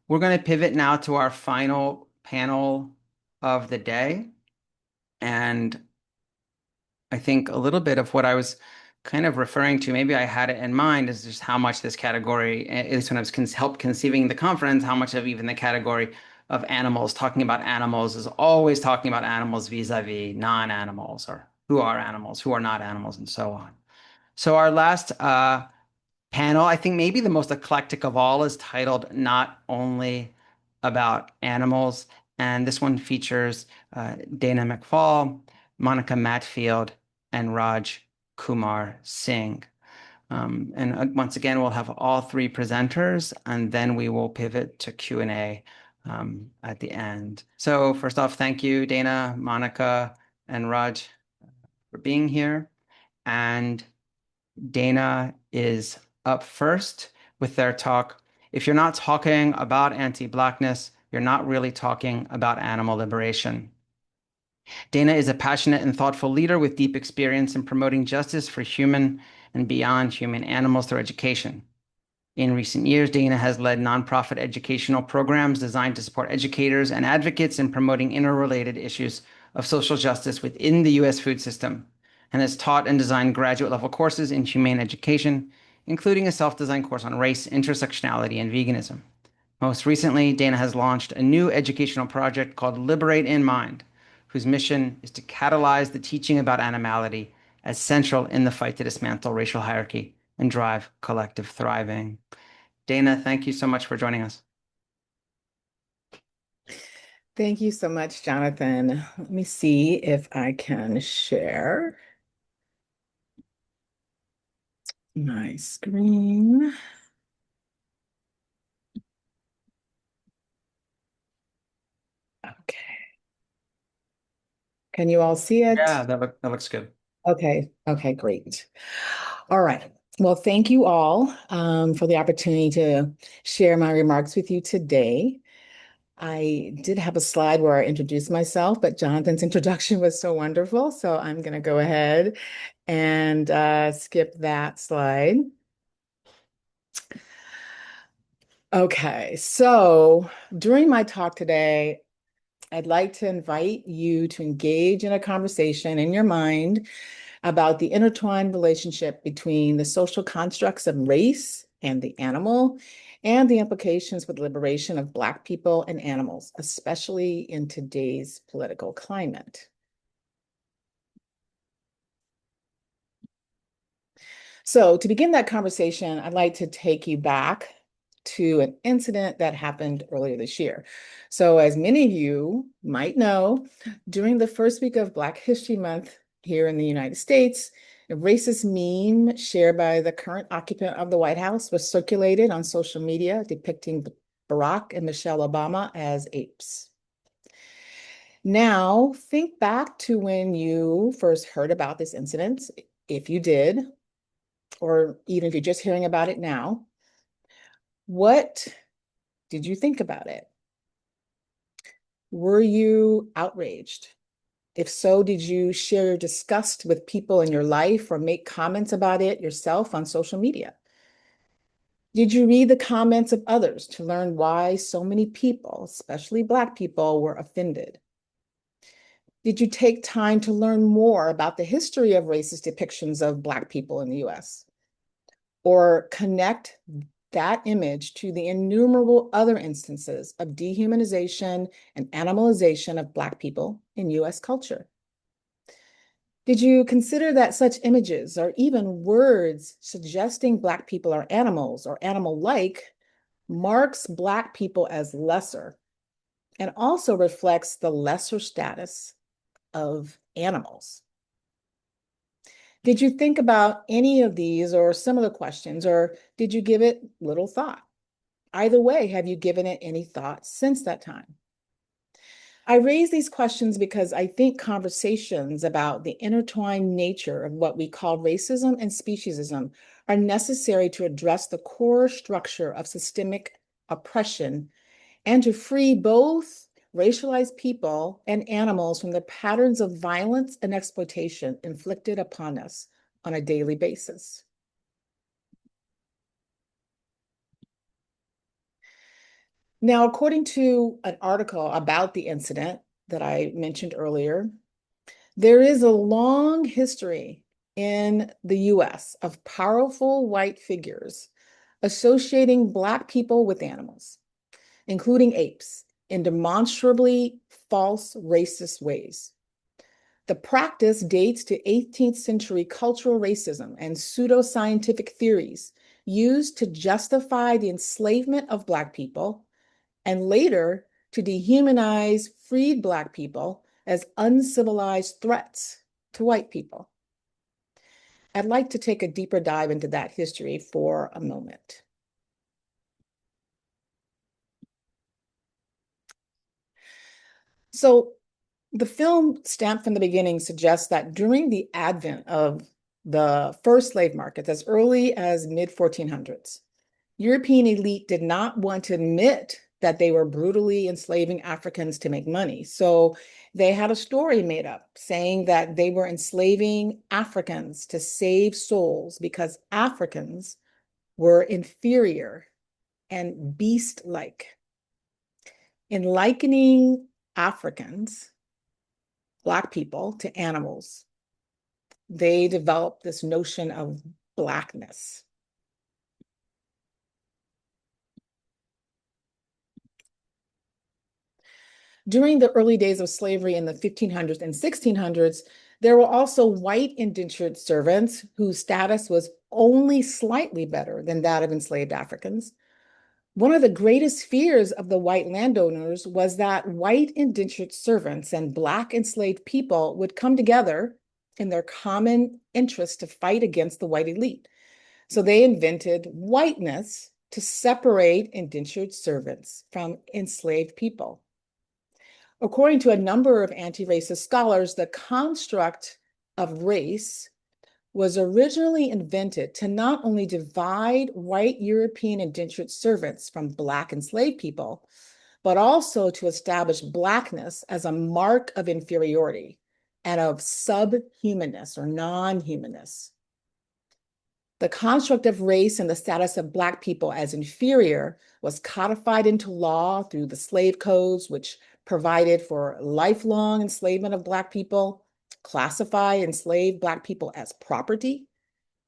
We're going to pivot now to our final panel of the day. And I think a little bit of what I was kind of referring to, maybe I had it in mind, is just how much this category, at least when I was helped conceiving the conference, how much of even the category of animals, talking about animals, is always talking about animals vis-a-vis non-animals, or who are animals, who are not animals, and so on. So our last panel, I think maybe the most eclectic of all, is titled Not Only About Animals. And this one features Dana McPhall, Monica Matfield, and Raj Kumar Singh. And once again, we'll have all three presenters, and then we will pivot to Q&A at the end. So first off, thank you, Dana, Monica, and Raj for being here. And Dana is up first with their talk. If you're not talking about anti-Blackness, you're not really talking about animal liberation. Dana is a passionate and thoughtful leader with deep experience in promoting justice for human and beyond human animals through education. In recent years, Dana has led nonprofit educational programs designed to support educators and advocates in promoting interrelated issues of social justice within the U.S. food system, and has taught and designed graduate-level courses in humane education, including a self-designed course on race, intersectionality, and veganism. Most recently, Dana has launched a new educational project called Liberate in Mind, whose mission is to catalyze the teaching about animality as central in the fight to dismantle racial hierarchy and drive collective thriving. Dana, thank you so much for joining us. Thank you so much, Jonathan. Let me see if I can share my screen. Okay. Can you all see it? Yeah, that looks good. Okay, great. All right. Well, thank you all for the opportunity to share my remarks with you today. I did have a slide where I introduced myself, but Jonathan's introduction was so wonderful, so I'm going to go ahead and skip that slide. Okay, so during my talk today, I'd like to invite you to engage in a conversation in your mind about the intertwined relationship between the social constructs of race and the animal, and the implications for the liberation of Black people and animals, especially in today's political climate. So to begin that conversation, I'd like to take you back to an incident that happened earlier this year. So as many of you might know, during the first week of Black History Month here in the United States, a racist meme shared by the current occupant of the White House was circulated on social media depicting Barack and Michelle Obama as apes. Now, think back to when you first heard about this incident, if you did, or even if you're just hearing about it now. What did you think about it? Were you outraged? If so, did you share your disgust with people in your life or make comments about it yourself on social media? Did you read the comments of others to learn why so many people, especially Black people, were offended? Did you take time to learn more about the history of racist depictions of Black people in the US? Or connect that image to the innumerable other instances of dehumanization and animalization of Black people in US culture? Did you consider that such images or even words suggesting Black people are animals or animal-like marks Black people as lesser and also reflects the lesser status of animals? Did you think about any of these or some of the questions, or did you give it little thought? Either way, have you given it any thought since that time? I raise these questions because I think conversations about the intertwined nature of what we call racism and speciesism are necessary to address the core structure of systemic oppression and to free both racialized people and animals from the patterns of violence and exploitation inflicted upon us on a daily basis. Now, according to an article about the incident that I mentioned earlier, there is a long history in the US of powerful white figures associating Black people with animals, including apes, in demonstrably false racist ways. The practice dates to 18th century cultural racism and pseudoscientific theories used to justify the enslavement of Black people and later to dehumanize freed Black people as uncivilized threats to white people. I'd like to take a deeper dive into that history for a moment. So, the film Stamped from the Beginning suggests that during the advent of the first slave markets, as early as mid 1400s, European elite did not want to admit that they were brutally enslaving Africans to make money. So they had a story made up saying that they were enslaving Africans to save souls because Africans were inferior and beast-like. In likening Africans, Black people, to animals, they developed this notion of Blackness. During the early days of slavery in the 1500s and 1600s, there were also white indentured servants whose status was only slightly better than that of enslaved Africans. One of the greatest fears of the white landowners was that white indentured servants and Black enslaved people would come together in their common interest to fight against the white elite. So they invented whiteness to separate indentured servants from enslaved people. According to a number of anti-racist scholars, the construct of race was originally invented to not only divide white European indentured servants from Black enslaved people, but also to establish Blackness as a mark of inferiority and of subhumanness or non-humanness. The construct of race and the status of Black people as inferior was codified into law through the slave codes, which provided for lifelong enslavement of Black people, classified enslaved Black people as property,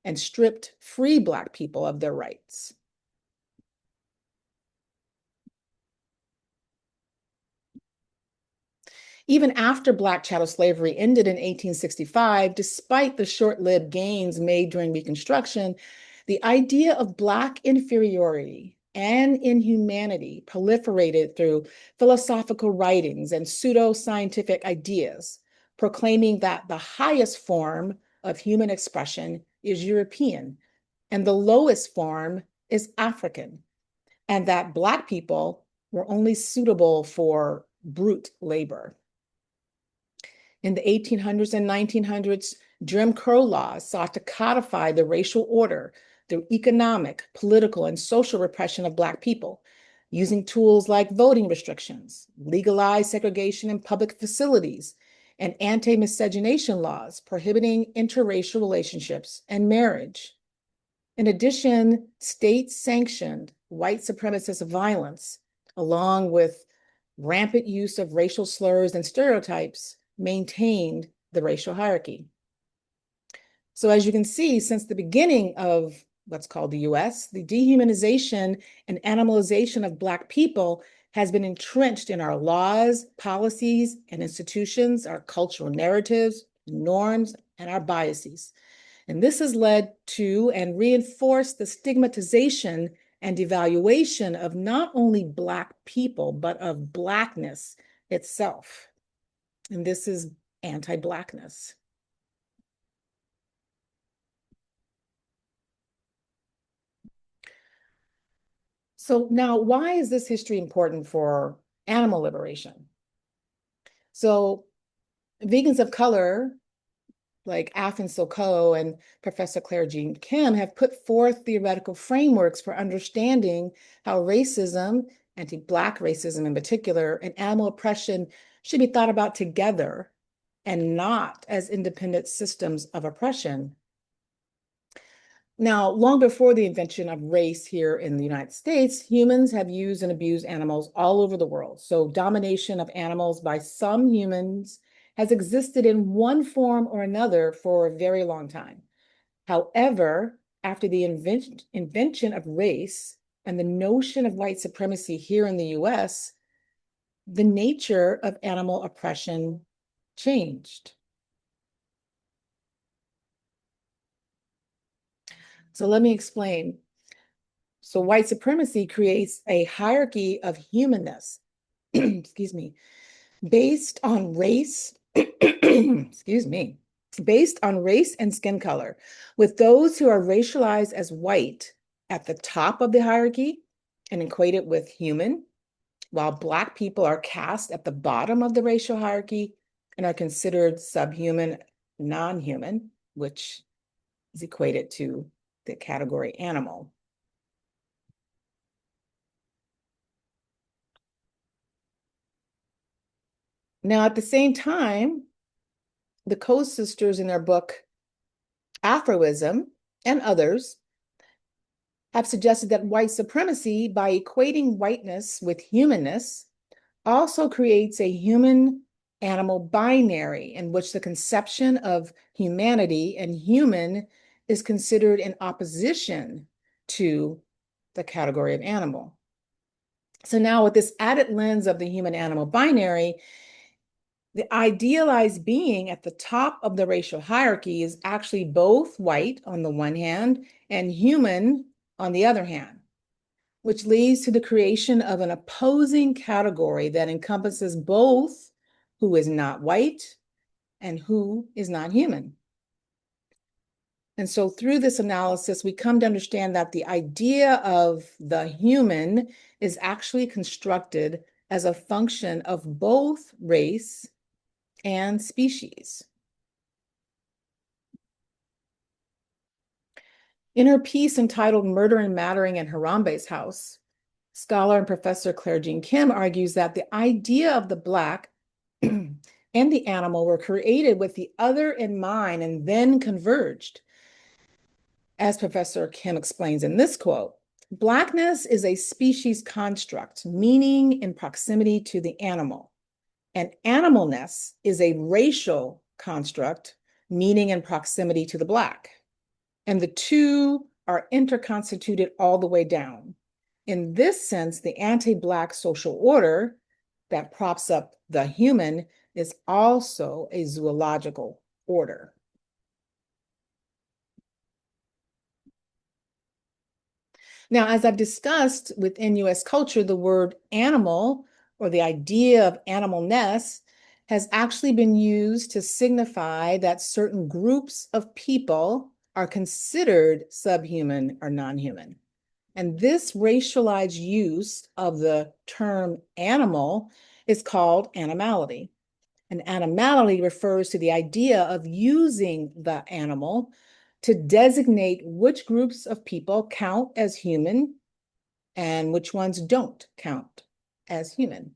and stripped free Black people of their rights. Even after Black chattel slavery ended in 1865, despite the short-lived gains made during Reconstruction, the idea of Black inferiority and inhumanity proliferated through philosophical writings and pseudo-scientific ideas, proclaiming that the highest form of human expression is European and the lowest form is African, and that Black people were only suitable for brute labor. In the 1800s and 1900s, Jim Crow laws sought to codify the racial order through economic, political, and social repression of Black people, using tools like voting restrictions, legalized segregation in public facilities, and anti-miscegenation laws prohibiting interracial relationships and marriage. In addition, state-sanctioned white supremacist violence, along with rampant use of racial slurs and stereotypes, maintained the racial hierarchy. So as you can see, since the beginning of what's called the US, the dehumanization and animalization of Black people has been entrenched in our laws, policies, and institutions, our cultural narratives, norms, and our biases. And this has led to and reinforced the stigmatization and devaluation of not only Black people, but of Blackness itself. And this is anti-Blackness. So now, why is this history important for animal liberation? So vegans of color, like Afin Soko and Professor Claire Jean Kim, have put forth theoretical frameworks for understanding how racism, anti-Black racism in particular, and animal oppression should be thought about together and not as independent systems of oppression. Now, long before the invention of race here in the United States, humans have used and abused animals all over the world. So domination of animals by some humans has existed in one form or another for a very long time. However, after the invention of race and the notion of white supremacy here in the US, the nature of animal oppression changed. So let me explain. So white supremacy creates a hierarchy of humanness, excuse me, based on race, excuse me, based on race and skin color, with those who are racialized as white at the top of the hierarchy and equated with human, while Black people are cast at the bottom of the racial hierarchy and are considered subhuman, non-human, which is equated to the category animal. Now, at the same time, the Coe sisters in their book Afroism and others have suggested that white supremacy, by equating whiteness with humanness, also creates a human animal binary in which the conception of humanity and human is considered in opposition to the category of animal. So now, with this added lens of the human animal binary, the idealized being at the top of the racial hierarchy is actually both white on the one hand and human on the other hand, which leads to the creation of an opposing category that encompasses both who is not white and who is not human. And so through this analysis, we come to understand that the idea of the human is actually constructed as a function of both race and species. In her piece entitled Murder and Mattering in Harambe's House, scholar and professor Claire Jean Kim argues that the idea of the Black and the animal were created with the other in mind and then converged. As Professor Kim explains in this quote, Blackness is a species construct, meaning in proximity to the animal, and animalness is a racial construct, meaning in proximity to the Black. And the two are interconstituted all the way down. In this sense, the anti-Black social order that props up the human is also a zoological order. Now, as I've discussed within US culture, the word animal or the idea of animalness has actually been used to signify that certain groups of people are considered subhuman or non-human. And this racialized use of the term animal is called animality. And animality refers to the idea of using the animal to designate which groups of people count as human and which ones don't count as human.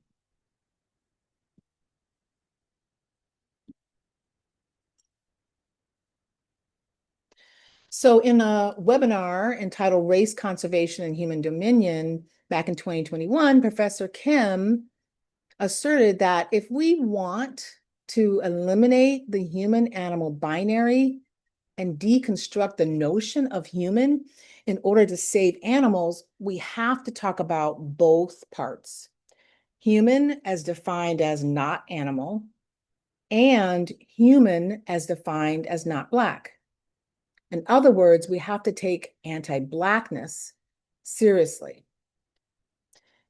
So in a webinar entitled Race, Conservation, and Human Dominion back in 2021, Professor Kim asserted that if we want to eliminate the human-animal binary and deconstruct the notion of human in order to save animals, we have to talk about both parts. Human as defined as not animal, and human as defined as not Black. In other words, we have to take anti-Blackness seriously.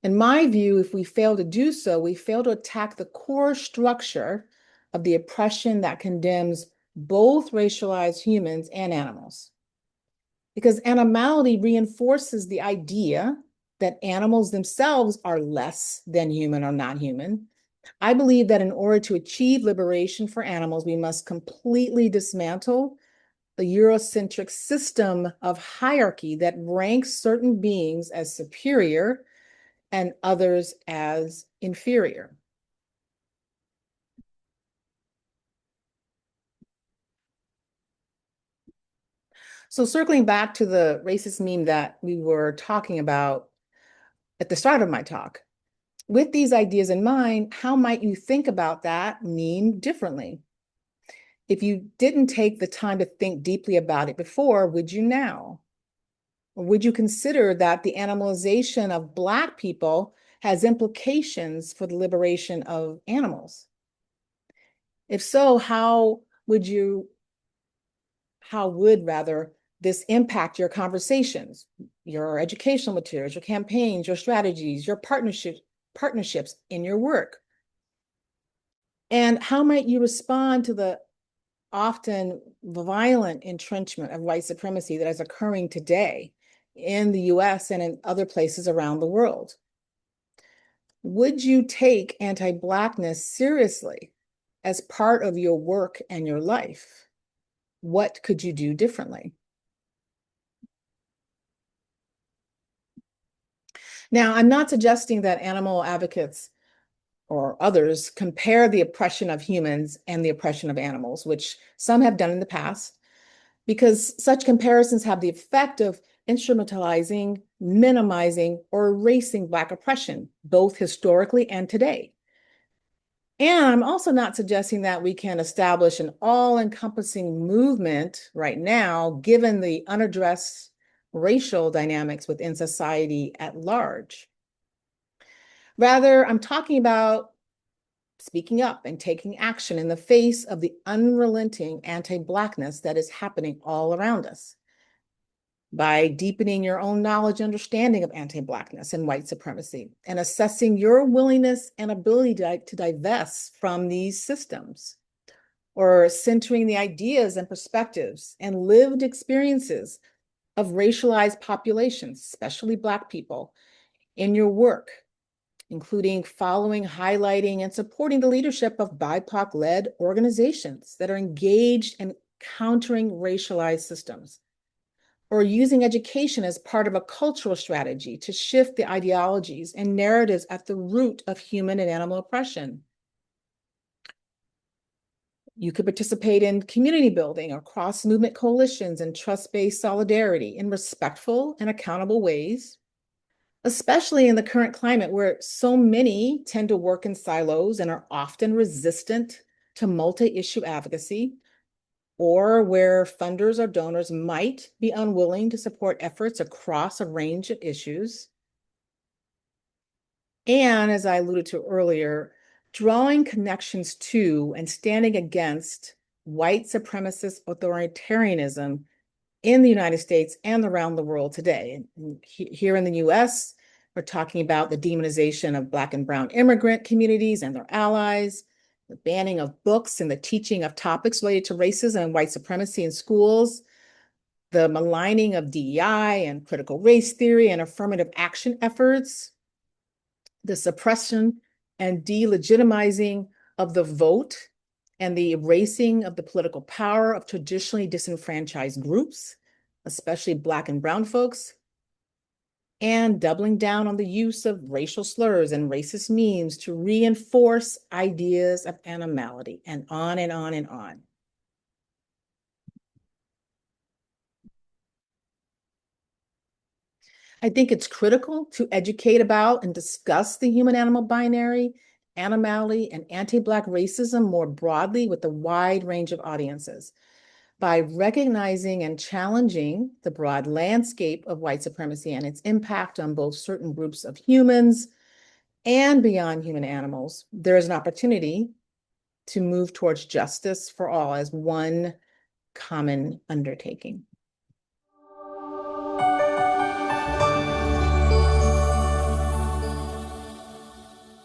In my view, if we fail to do so, we fail to attack the core structure of the oppression that condemns both racialized humans and animals. Because animality reinforces the idea that animals themselves are less than human or not human. I believe that in order to achieve liberation for animals, we must completely dismantle the Eurocentric system of hierarchy that ranks certain beings as superior and others as inferior. So circling back to the racist meme that we were talking about at the start of my talk, with these ideas in mind, how might you think about that meme differently? If you didn't take the time to think deeply about it before, would you now? Or would you consider that the animalization of Black people has implications for the liberation of animals? If so, how would rather this impact your conversations, your educational materials, your campaigns, your strategies, your partnerships in your work? And how might you respond to the often violent entrenchment of white supremacy that is occurring today in the US and in other places around the world? Would you take anti-Blackness seriously as part of your work and your life? What could you do differently? Now, I'm not suggesting that animal advocates or others compare the oppression of humans and the oppression of animals, which some have done in the past, because such comparisons have the effect of instrumentalizing, minimizing, or erasing Black oppression, both historically and today. And I'm also not suggesting that we can establish an all-encompassing movement right now, given the unaddressed racial dynamics within society at large. Rather, I'm talking about speaking up and taking action in the face of the unrelenting anti-Blackness that is happening all around us. By deepening your own knowledge and understanding of anti-Blackness and white supremacy, and assessing your willingness and ability to divest from these systems, or centering the ideas and perspectives and lived experiences of racialized populations, especially Black people, in your work, including following, highlighting, and supporting the leadership of BIPOC-led organizations that are engaged in countering racialized systems, or using education as part of a cultural strategy to shift the ideologies and narratives at the root of human and animal oppression. You could participate in community building or cross-movement coalitions and trust-based solidarity in respectful and accountable ways, especially in the current climate where so many tend to work in silos and are often resistant to multi-issue advocacy, or where funders or donors might be unwilling to support efforts across a range of issues. And as I alluded to earlier, drawing connections to and standing against white supremacist authoritarianism in the United States and around the world today. And here in the US, we're talking about the demonization of Black and Brown immigrant communities and their allies, the banning of books and the teaching of topics related to racism and white supremacy in schools, the maligning of DEI and critical race theory and affirmative action efforts, the suppression and delegitimizing of the vote and the erasing of the political power of traditionally disenfranchised groups, especially Black and Brown folks, and doubling down on the use of racial slurs and racist memes to reinforce ideas of animality, and on and on and on. I think it's critical to educate about and discuss the human-animal binary, animality, and anti-Black racism more broadly with a wide range of audiences. By recognizing and challenging the broad landscape of white supremacy and its impact on both certain groups of humans and beyond human animals, there is an opportunity to move towards justice for all as one common undertaking.